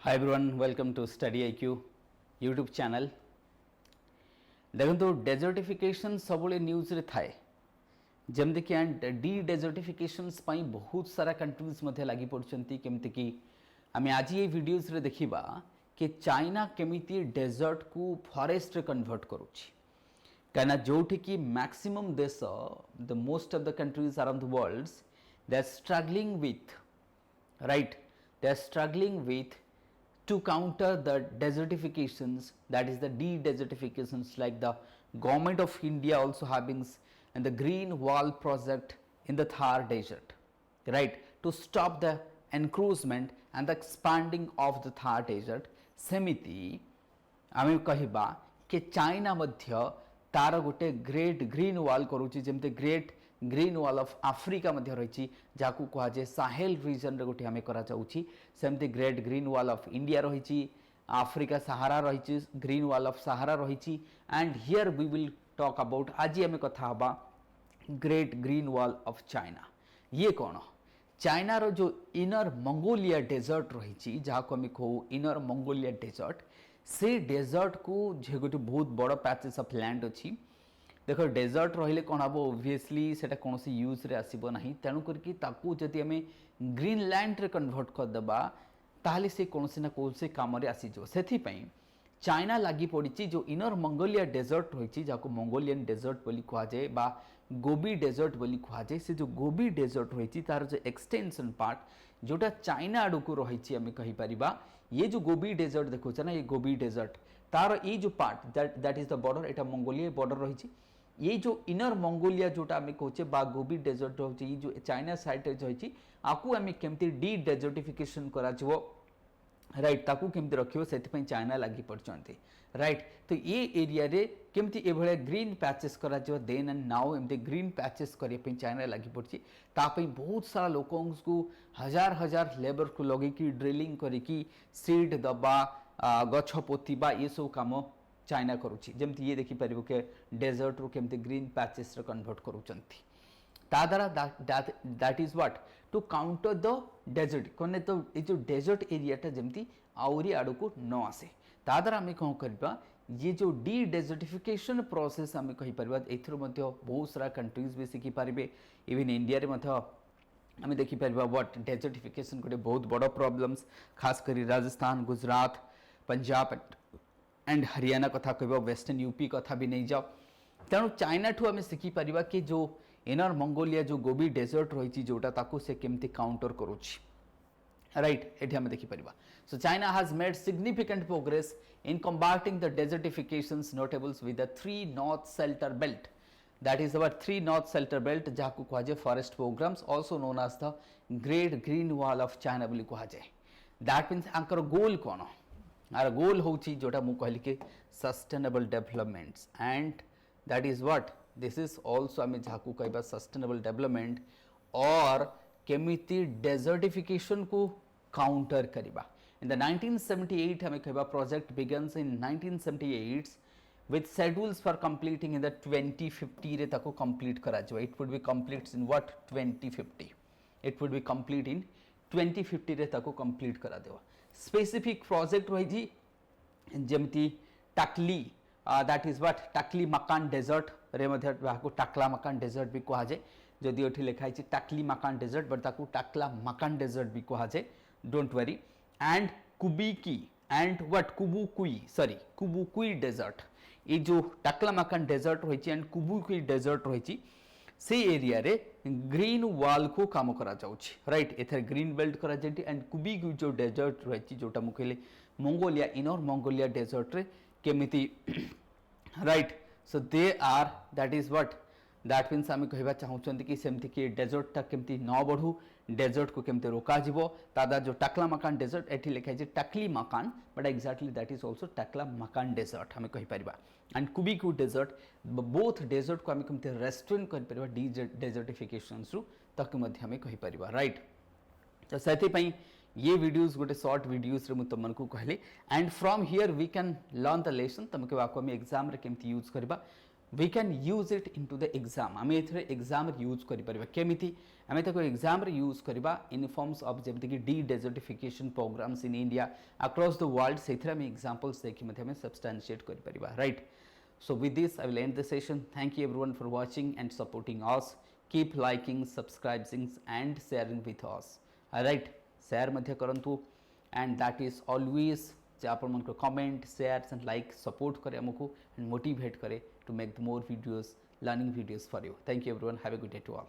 Hi everyone, welcome to Study IQ YouTube channel. देखो desertification सब news रे थाए जमती कि एंड डी डेजर्टिफिकेशंस पाई बहुत सारा कंट्रीज मध्य लगी पड़छंती केमती कि आमे आज ये वीडियोस रे देखिबा कि चाइना केमिति डेजर्ट को फॉरेस्ट रे कन्वर्ट करूची कहना जोठी कि मैक्सिमम देश the most of the countries around the world they are struggling with right they are struggling with to counter the desertifications, that is the de-desertifications, like the government of India also having and the green wall project in the Thar desert, right, to stop the encroachment and the expanding of the Thar desert. सेमिति आमे कहिबा कि China मध्य तार गोटे great green wall करूची जेमते great green wall of Africa मध्य रही जाकू कह जाए साहेल रीजन रे गोटे आमे करा जाउची सेमते great green wall of India रही आफ्रिका सहारा रही ग्रीन वॉल ऑफ सहारा रही and here we will talk about आज आमे कथा हबा great green wall of China. ये कौन चाइना रो जो इनर मंगोलिया डेजर्ट रही जहाँ को आम कहू इनर मंगोलिया डेजर्ट से डेजर्ट को जे गोटे बहुत बड़ पैचेस ऑफ लैंड अच्छी देख डेजर्ट रहिले कौन हम ओबियसली से कौन यूज रे आसीबो नाही तेणु करके ताकू जदि आम ग्रीन लैंड रे कन्वर्ट करदेबा ताहले से कौन ना कौन से काम रे आसीजो सेथि पई चाइना लगी पड़ी जो इनर मंगोलिया डेजर्ट रही जहाँ मंगोलियन डेजर्ट बोली कह जाए बा गोबी डेजर्ट बोली कह जाए से जो गोबी डेजर्ट रही तार जो एक्सटेंशन पार्ट जोटा चाइना आड़ को रही आम कहीपर ये जो गोबी डेजर्ट देखो ना ये गोबी डेजर्ट तार ये जो part that is the border Etah Mongolia border रही ये जो इनर मंगोलिया जोटा आम कहे बा गोबी डेजर्ट रही जो चाइना साइड रही आपको आम केमती डी डेजर्टिफिकेशन करा राइट ताकू केमती रखियो सेति चाइना लगी पड़ते राइट तो ये एरिया रे केमती ए ग्रीन पैचेस करा जो देन एंड नाउ एमती ग्रीन पैचेस करने चाइना लगी पड़ी तापई बहुत सारा लोकों को हजार हजार लेबर को लगे कि ड्रिलिंग करी सीड दबा गछ पोतीबा ये सब काम चाइना करुच्ची जमती ये देखिपर के डेजर्ट रू केमती ग्रीन पैचेस रे कन्वर्ट करूचंती ता द्वारा that is what to counter the desert कने तो ये जो डेजर्ट एरियाटा जमती आउरी आड़ को न आसे ता द्वारा आम कौन करबा ये जो डी डेजर्टिफिकेशन प्रोसेस आम कहीपर एथर बहुत सारा कंट्रीज भी शिखिपारे इवन इंडिया रे आम देखिपर व्हाट डेजर्टिफिकेशन गोटे बहुत बड़ प्रॉब्लम्स खास कर राजस्थान गुजरात पंजाब एंड हरियाणा कथा कह वेस्टर्न यूपी कथा भी नहीं जाओ तेणु चाइना ठू आम शिखिपर कि जो इनर मंगोलिया जो गोबी डेजर्ट रही जोटा ताकू से केमती काउंटर करुच्ची राइट ये आम देखिपर so China has made significant progress in combating the desertifications notables with the 3 north shelter belt that is our 3 north shelter belt जहाँ को कह जाए forest programs also known as the great green wall of China बोली कह जाए that means Anchor गोल कौन our goal हूँ जोटा मुझे कहली कि sustainable developments and that is what this is also आम जहाँ को कह सस्टेनेबल डेवलपमेंट और केमिति डेजर्टिफिकेशन को काउंटर करवा इन द 1978 हमें कह project begins in 1978 with schedules for completing in the 2050 रे ताको कंप्लीट करा जो it would be complete in what 2050 it would be complete in 2050 रे ताको कंप्लीट करा देवा स्पेसिफिक प्रोजेक्ट रही जमती टाकली दैट इज व्हाट टाकली मकान डेजर्ट रे मध्य टाकला मकान डेजर्ट भी कह जाए जदि ये लिखाई टाकली मकान डेजर्ट बट ताकू टाकला मकान डेजर्ट भी कह जाए डोंट वरी एंड कुबीकी एंड व्हाट कुबुकुई डेजर्ट ये जो टाकला मकान डेजर्ट रही एंड कुबुकुई डेजर्ट रही से एरिया रे ग्रीन वॉल को काम करा जाउछि राइट एथर ग्रीन बेल्ट करा जेटी एंड कुबीकुई जो डेजर्ट रही जोटा मु कहले मंगोलिया इनर मंगोलिया डेजर्ट रे केमिति right so they are that is what that means आम कहवा चाहूँ कि सेमती कि डेजर्टा केमती न बढ़ू डेजर्ट को केमती रोका जीवो तादा जो टाकला मकान डेजर्ट एठी लिखाई टाकली मकान but exactly that is also टाकला मकान डेजर्ट आम कहीपर एंड कुबीकू डेजर्ट बोथ डेजर्ट को आम केमती रेस्ट्रेंट कर डी डेजर्टिफिकेशन रु तक आम कहीपर राइट तो से ये वीडियोस गोटे शॉर्ट वीडियोस रे तुमको कहली and from here we can learn the lesson तुमको आम एग्जाम रे केमती यूज करबा we can use it into the exam आम ए एग्जाम यूज कर केमिति आम ताको एग्जाम यूज करवा इन फॉर्म्स ऑफ जमती कि the desertification programs in India across the world से एग्जांपल्स देखिए सब्सटेंशिएट कर right. So with this I will end the session. Thank you everyone for watching and supporting us. Keep liking, subscribing and sharing with us. Alright, share madhya karantu and that is always जे आपण मन को comment share and like support करे हमको and motivate करे to make the more videos learning videos for you. Thank you everyone. Have a good day to all.